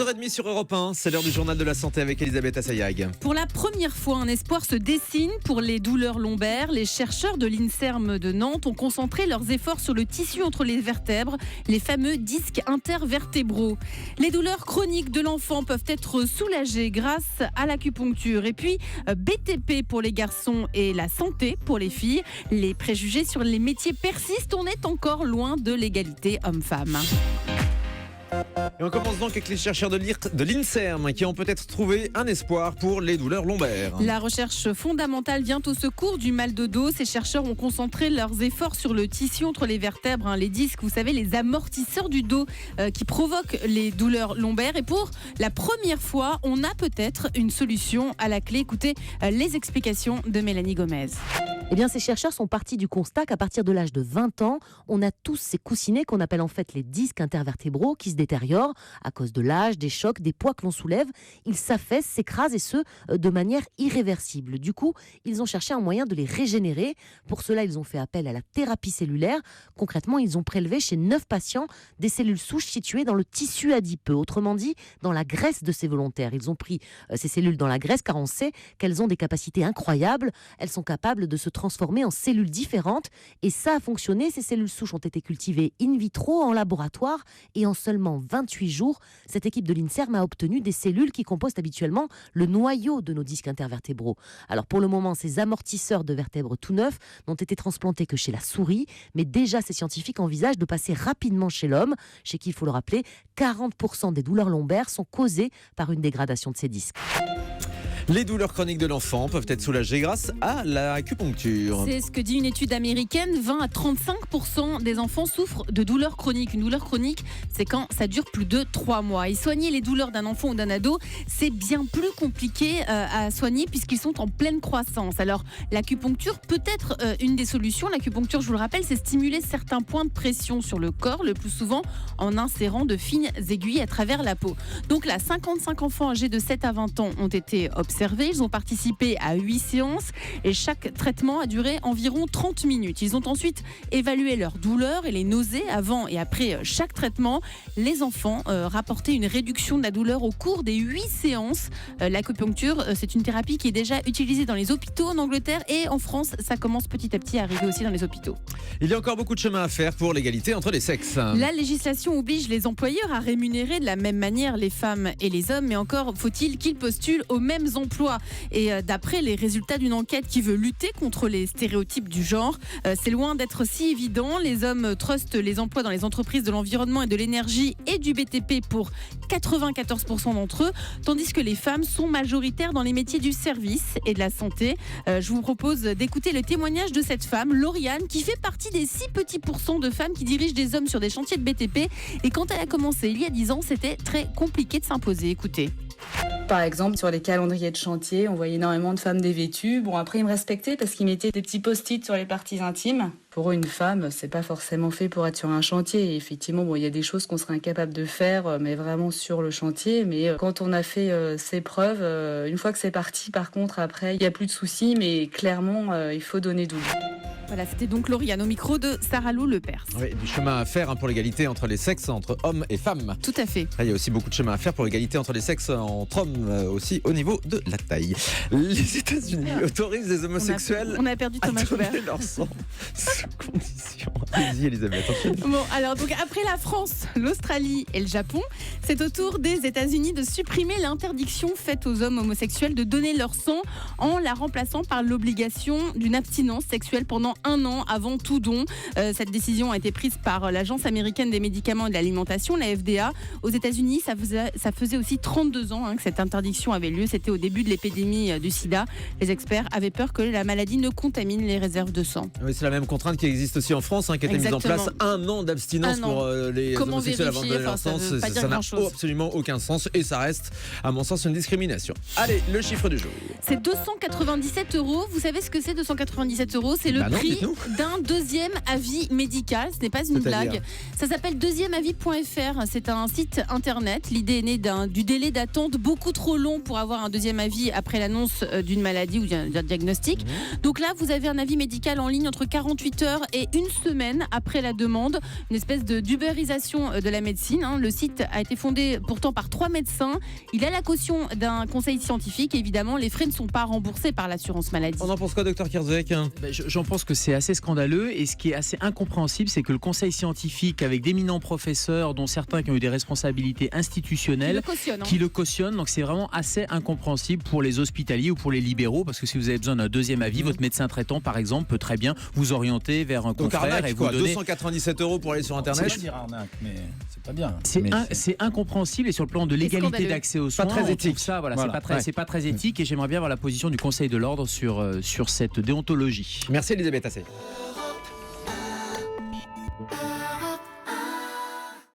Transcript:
11h30 sur Europe 1, c'est l'heure du journal de la santé avec Elisabeth Assayag. Pour la première fois, un espoir se dessine pour les douleurs lombaires. Les chercheurs de l'INSERM de Nantes ont concentré leurs efforts sur le tissu entre les vertèbres, les fameux disques intervertébraux. Les douleurs chroniques de l'enfant peuvent être soulagées grâce à l'acupuncture. Et puis, BTP pour les garçons et la santé pour les filles. Les préjugés sur les métiers persistent, on est encore loin de l'égalité homme-femme. Et on commence donc avec les chercheurs de l'INSERM qui ont peut-être trouvé un espoir pour les douleurs lombaires. La recherche fondamentale vient au secours du mal de dos. Ces chercheurs ont concentré leurs efforts sur le tissu entre les vertèbres, les disques, vous savez, les amortisseurs du dos qui provoquent les douleurs lombaires. Et pour la première fois, on a peut-être une solution à la clé. Écoutez les explications de Mélanie Gomez. Eh bien, ces chercheurs sont partis du constat qu'à partir de l'âge de 20 ans, on a tous ces coussinets qu'on appelle en fait les disques intervertébraux qui se détériorent à cause de l'âge, des chocs, des poids que l'on soulève. Ils s'affaissent, s'écrasent et ce, de manière irréversible. Du coup, ils ont cherché un moyen de les régénérer. Pour cela, ils ont fait appel à la thérapie cellulaire. Concrètement, ils ont prélevé chez 9 patients des cellules souches situées dans le tissu adipeux, autrement dit, dans la graisse de ces volontaires. Ils ont pris ces cellules dans la graisse car on sait qu'elles ont des capacités incroyables. Elles sont capables de se transformées en cellules différentes et ça a fonctionné. Ces cellules souches ont été cultivées in vitro en laboratoire et en seulement 28 jours, cette équipe de l'INSERM a obtenu des cellules qui composent habituellement le noyau de nos disques intervertébraux. Alors pour le moment, ces amortisseurs de vertèbres tout neufs n'ont été transplantés que chez la souris, mais déjà ces scientifiques envisagent de passer rapidement chez l'homme, chez qui, il faut le rappeler, 40% des douleurs lombaires sont causées par une dégradation de ces disques. Les douleurs chroniques de l'enfant peuvent être soulagées grâce à l'acupuncture. C'est ce que dit une étude américaine. 20 à 35% des enfants souffrent de douleurs chroniques. Une douleur chronique, c'est quand ça dure plus de 3 mois. Et soigner les douleurs d'un enfant ou d'un ado, c'est bien plus compliqué à soigner puisqu'ils sont en pleine croissance. Alors, l'acupuncture peut être une des solutions. L'acupuncture, je vous le rappelle, c'est stimuler certains points de pression sur le corps, le plus souvent en insérant de fines aiguilles à travers la peau. Donc là, 55 enfants âgés de 7 à 20 ans ont été observés. Ils ont participé à 8 séances et chaque traitement a duré environ 30 minutes. Ils ont ensuite évalué leur douleur et les nausées avant et après chaque traitement. Les enfants rapportaient une réduction de la douleur au cours des 8 séances. L'acupuncture, c'est une thérapie qui est déjà utilisée dans les hôpitaux en Angleterre et en France, ça commence petit à petit à arriver aussi dans les hôpitaux. Il y a encore beaucoup de chemin à faire pour l'égalité entre les sexes. La législation oblige les employeurs à rémunérer de la même manière les femmes et les hommes, mais encore faut-il qu'ils postulent aux mêmes emplois. Et d'après les résultats d'une enquête qui veut lutter contre les stéréotypes du genre, c'est loin d'être si évident. Les hommes trustent les emplois dans les entreprises de l'environnement et de l'énergie et du BTP pour 94% d'entre eux, tandis que les femmes sont majoritaires dans les métiers du service et de la santé. Je vous propose d'écouter le témoignage de cette femme, Lauriane, qui fait partie des 6 petits pourcents de femmes qui dirigent des hommes sur des chantiers de BTP. Et quand elle a commencé il y a 10 ans, c'était très compliqué de s'imposer. Écoutez. Par exemple, sur les calendriers de chantier, on voyait énormément de femmes dévêtues. Bon, après, ils me respectaient parce qu'ils mettaient des petits post-it sur les parties intimes. Pour une femme, c'est pas forcément fait pour être sur un chantier. Et effectivement, bon, il y a des choses qu'on serait incapable de faire, mais vraiment sur le chantier. Mais quand on a fait ses preuves, une fois que c'est parti, par contre, après, il n'y a plus de soucis. Mais clairement, il faut donner double. Voilà, c'était donc Lauriane au micro de Sarah Lou Lepers. Oui, du chemin à faire pour l'égalité entre les sexes, entre hommes et femmes. Tout à fait. Là, il y a aussi beaucoup de chemin à faire pour l'égalité entre les sexes, entre hommes aussi au niveau de la taille. Les États-Unis autorisent les homosexuels on a perdu Thomas à Joubert. donner leur sang sous condition. Allez-y, Elisabeth. Bon, alors donc après la France, l'Australie et le Japon, c'est au tour des États-Unis de supprimer l'interdiction faite aux hommes homosexuels de donner leur sang en la remplaçant par l'obligation d'une abstinence sexuelle pendant 1 an avant tout don. Cette décision a été prise par l'Agence américaine des médicaments et de l'alimentation, la FDA. Aux États-Unis, ça faisait aussi 32 ans que cette interdiction avait lieu. C'était au début de l'épidémie du sida. Les experts avaient peur que la maladie ne contamine les réserves de sang. Oui, c'est la même contrainte qui existe aussi en France, qui a été mise en place. 1 an d'abstinence pour les homosexuels avant de donner leur sang. Ça n'a absolument aucun sens et ça reste, à mon sens, une discrimination. Allez, le chiffre du jour. C'est 297 €. Vous savez ce que c'est 297 €? C'est le prix aujourd'hui d'un deuxième avis médical. Ce n'est pas une blague. Ça s'appelle deuxièmeavis.fr. C'est un site internet. L'idée est née du délai d'attente beaucoup trop long pour avoir un deuxième avis après l'annonce d'une maladie ou d'un diagnostic. Donc là, vous avez un avis médical en ligne entre 48 heures et une semaine après la demande. Une espèce d'ubérisation de la médecine. Le site a été fondé pourtant par 3 médecins. Il a la caution d'un conseil scientifique. Et évidemment, les frais ne sont pas remboursés par l'assurance maladie. On en pense quoi, docteur Kierzek? J'en pense que c'est assez scandaleux, et ce qui est assez incompréhensible, c'est que le conseil scientifique, avec d'éminents professeurs, dont certains qui ont eu des responsabilités institutionnelles, qui le cautionnent. Donc c'est vraiment assez incompréhensible pour les hospitaliers ou pour les libéraux, parce que si vous avez besoin d'un deuxième avis, votre médecin traitant, par exemple, peut très bien vous orienter vers un confrère. Donc arnaque, et vous donner 297 € pour aller sur Internet. C'est pas dire arnaque, mais c'est pas bien. C'est incompréhensible, et sur le plan de l'égalité d'accès aux soins, pas très éthique. Ça, voilà. C'est pas très éthique, et j'aimerais bien avoir la position du Conseil de l'ordre sur cette déontologie. Merci Elisabeth Assay.